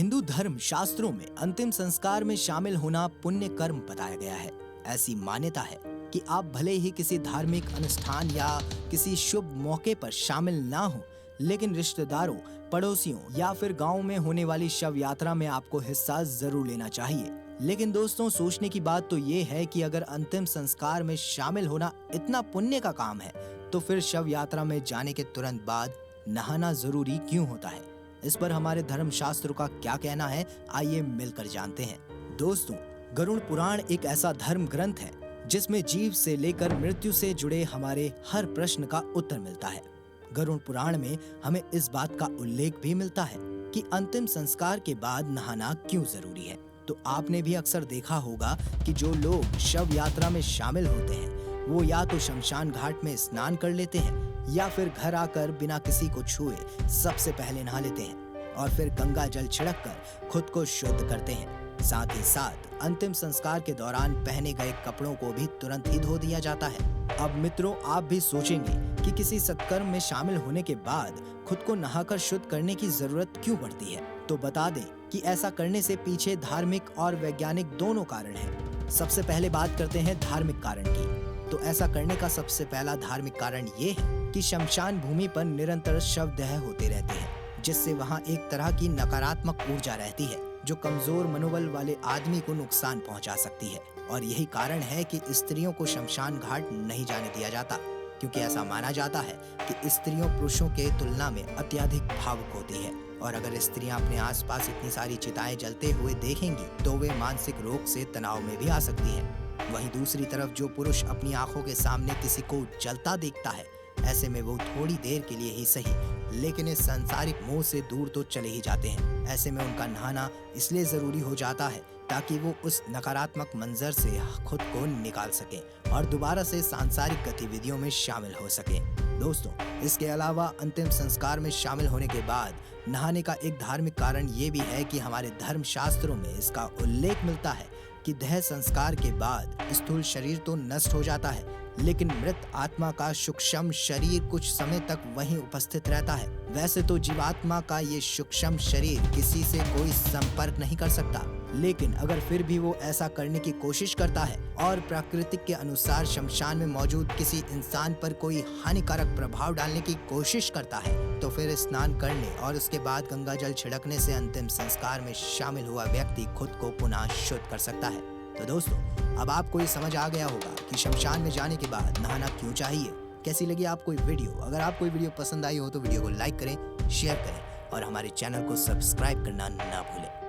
हिंदू धर्म शास्त्रों में अंतिम संस्कार में शामिल होना पुण्य कर्म बताया गया है। ऐसी मान्यता है कि आप भले ही किसी धार्मिक अनुष्ठान या किसी शुभ मौके पर शामिल ना हो, लेकिन रिश्तेदारों, पड़ोसियों या फिर गांव में होने वाली शव यात्रा में आपको हिस्सा जरूर लेना चाहिए। लेकिन दोस्तों, सोचने की बात तो ये है कि अगर अंतिम संस्कार में शामिल होना इतना पुण्य का काम है, तो फिर शव यात्रा में जाने के तुरंत बाद नहाना जरूरी क्यों होता है? इस पर हमारे धर्म शास्त्रों का क्या कहना है, आइए मिलकर जानते हैं। दोस्तों, गरुड़ पुराण एक ऐसा धर्म ग्रंथ है जिसमें जीव से लेकर मृत्यु से जुड़े हमारे हर प्रश्न का उत्तर मिलता है। गरुड़ पुराण में हमें इस बात का उल्लेख भी मिलता है कि अंतिम संस्कार के बाद नहाना क्यों जरूरी है। तो आपने भी अक्सर देखा होगा कि जो लोग शव यात्रा में शामिल होते हैं वो या तो शमशान घाट में स्नान कर लेते हैं या फिर घर आकर बिना किसी को छुए सबसे पहले नहा लेते हैं और फिर गंगा जल छिड़क कर खुद को शुद्ध करते हैं। साथ ही साथ अंतिम संस्कार के दौरान पहने गए कपड़ों को भी तुरंत ही धो दिया जाता है। अब मित्रों, आप भी सोचेंगे कि किसी सत्कर्म में शामिल होने के बाद खुद को नहाकर शुद्ध करने की जरूरत क्यों पड़ती है। तो बता दें कि ऐसा करने से पीछे धार्मिक और वैज्ञानिक दोनों कारण हैं। सबसे पहले बात करते हैं धार्मिक कारण की। तो ऐसा करने का सबसे पहला धार्मिक कारण ये है कि शमशान भूमि पर निरंतर शवदाह होते रहते हैं, जिससे वहाँ एक तरह की नकारात्मक ऊर्जा रहती है जो कमजोर मनोबल वाले आदमी को नुकसान पहुंचा सकती है। और यही कारण है कि स्त्रियों को शमशान घाट नहीं जाने दिया जाता, क्योंकि ऐसा माना जाता है कि स्त्रियों पुरुषों के तुलना में अत्यधिक भावुक होती है और अगर स्त्रियां अपने आसपास इतनी सारी चिताएं जलते हुए देखेंगी तो वे मानसिक रोग से तनाव में भी आ सकती हैं। वहीं दूसरी तरफ जो पुरुष अपनी आंखों के सामने किसी को जलता देखता है, ऐसे में वो थोड़ी देर के लिए ही सही, लेकिन इस सांसारिक मोह से दूर तो चले ही जाते हैं। ऐसे में उनका नहाना इसलिए जरूरी हो जाता है ताकि वो उस नकारात्मक मंजर से खुद को निकाल सके और दोबारा से सांसारिक गतिविधियों में शामिल हो सके। दोस्तों, इसके अलावा अंतिम संस्कार में शामिल होने के बाद नहाने का एक धार्मिक कारण ये भी है कि हमारे धर्म शास्त्रों में इसका उल्लेख मिलता है कि देह संस्कार के बाद स्थूल शरीर तो नष्ट हो जाता है, लेकिन मृत आत्मा का सूक्ष्म शरीर कुछ समय तक वहीं उपस्थित रहता है। वैसे तो जीवात्मा का ये सूक्ष्म शरीर किसी से कोई संपर्क नहीं कर सकता, लेकिन अगर फिर भी वो ऐसा करने की कोशिश करता है और प्रकृति के अनुसार शमशान में मौजूद किसी इंसान पर कोई हानिकारक प्रभाव डालने की कोशिश करता है, तो फिर स्नान करने और उसके बाद गंगा जल छिड़कने से अंतिम संस्कार में शामिल हुआ व्यक्ति खुद को पुनः शुद्ध कर सकता है। तो दोस्तों, अब आपको ये समझ आ गया होगा कि शमशान में जाने के बाद नहाना क्यों चाहिए। कैसी लगी आपको ये वीडियो? अगर आपको ये वीडियो पसंद आई हो तो वीडियो को लाइक करें, शेयर करें और हमारे चैनल को सब्सक्राइब करना ना भूलें।